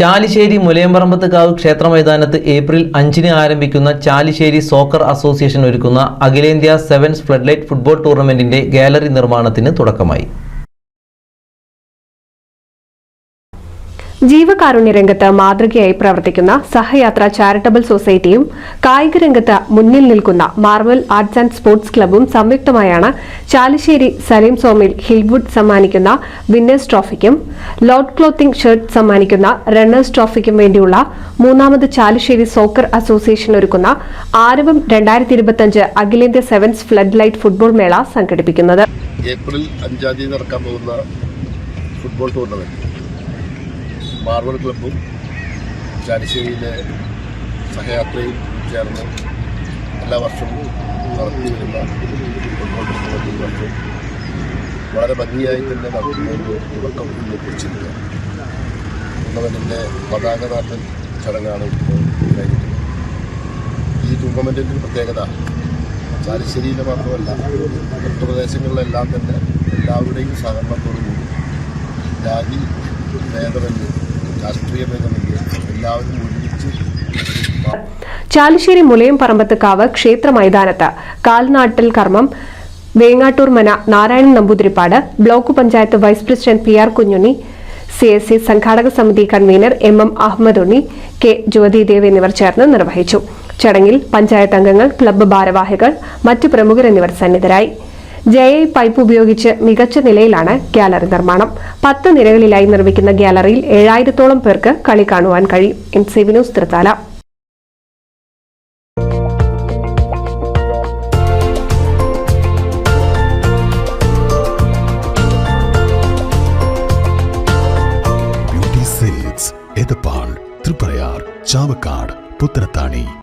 ചാലിശ്ശേരി മുലയമ്പറമ്പത്തുകാവ് ക്ഷേത്ര മൈതാനത്ത് ഏപ്രിൽ 5-ന് ആരംഭിക്കുന്ന ചാലിശ്ശേരി സോക്കർ അസോസിയേഷൻ ഒരുക്കുന്ന അഖിലേന്ത്യാ സെവൻസ് ഫ്ലഡ്ലൈറ്റ് ഫുട്ബോൾ ടൂർണമെന്റിന്റെ ഗാലറി നിർമ്മാണത്തിന് തുടക്കമായി. ജീവകാരുണ്യ രംഗത്ത് മാതൃകയായി പ്രവർത്തിക്കുന്ന സഹയാത്ര ചാരിറ്റബിൾ സൊസൈറ്റിയും കായിക രംഗത്ത് മുന്നിൽ നിൽക്കുന്ന മാർവൽ ആർട്സ് ആൻഡ് സ്പോർട്സ് ക്ലബ്ബും സംയുക്തമായാണ് ചാലിശ്ശേരി സലീം സോമിൽ ഹിൽവുഡ് സമ്മാനിക്കുന്ന വിന്നേഴ്സ് ട്രോഫിക്കും ലോർഡ് ക്ലോത്തിംഗ് ഷർട്ട് സമ്മാനിക്കുന്ന റണ്ണേഴ്സ് ട്രോഫിക്കും വേണ്ടിയുള്ള മൂന്നാമത് ചാലിശ്ശേരി സോക്കർ അസോസിയേഷൻ ഒരുക്കുന്ന ആരവം 2025 അഖിലേന്ത്യാ സെവൻസ് ഫ്ലഡ് ലൈറ്റ് ഫുട്ബോൾ മേള സംഘടിപ്പിക്കുന്നത്. ഏപ്രിൽ 5-ാം തീയതി നടക്കാൻ പോകുന്ന ഫുട്ബോൾ ടൂർണമെന്റ് മാർവൽ ക്ലബ്ബും ചാലിശ്ശേരിയിലെ സഹയാത്രയും ചേർന്ന് എല്ലാ വർഷവും നടത്തി വരുന്ന ഫുട്ബോൾ ടൂർണമെന്റ് ഈ വർഷം വളരെ ഭംഗിയായി തന്നെ നടത്തുന്നതിന് തുടക്കം ഇന്ന് കുറിച്ചിരിക്കുക. ടൂർണമെൻറ്റിൻ്റെ പതാക നാട്ടൽ ചടങ്ങാണ് ഇപ്പോൾ കഴിഞ്ഞിട്ടുള്ളത്. ഈ ടൂർണമെൻറ്റിൻ്റെ പ്രത്യേകത ചാലിശ്ശേരിയിലെ മാത്രമല്ല മറ്റു പ്രദേശങ്ങളിലെല്ലാം തന്നെ എല്ലാവരുടെയും സഹകരണത്തോടുകൂടി ജാതി ഭേദമന്യേ രാഷ്ട്രീയ ഭേദമന്യേ എല്ലാവരും ഒരുമിച്ച് ചാലിശ്ശേരി മുലയംപറമ്പത്തുകാവ് ക്ഷേത്ര മൈതാനത്ത് കാൽനാട്ടൽ കർമ്മം Vengattur Mana Narayanan Namboothiripad block panchayat vice president PR Kunhunni, CSC സംഘാടക സമിതി convener MM Ahammed Unni, K Jyothidev എന്നിവർ ചേർന്ന് നിർവഹിച്ചു. ചടങ്ങിൽ പഞ്ചായത്ത് അംഗങ്ങൾ, ക്ലബ്ബ് ഭാരവാഹികൾ, മറ്റു പ്രമുഖർ എന്നിവർ സന്നിധരായി. JI പൈപ്പ് ഉപയോഗിച്ച് മികച്ച നിലയിലാണ് ഗാലറി നിർമ്മാണം. 10 നിരകളിലായി നിർമ്മിക്കുന്ന ഗാലറിയിൽ 7000-ഓളം പേർക്ക് കളി കാണുവാൻ കഴിയും. NCV news Thrithala. Beauty Silks, Edappal, Triprayar, Chavakkad, Puthanathani.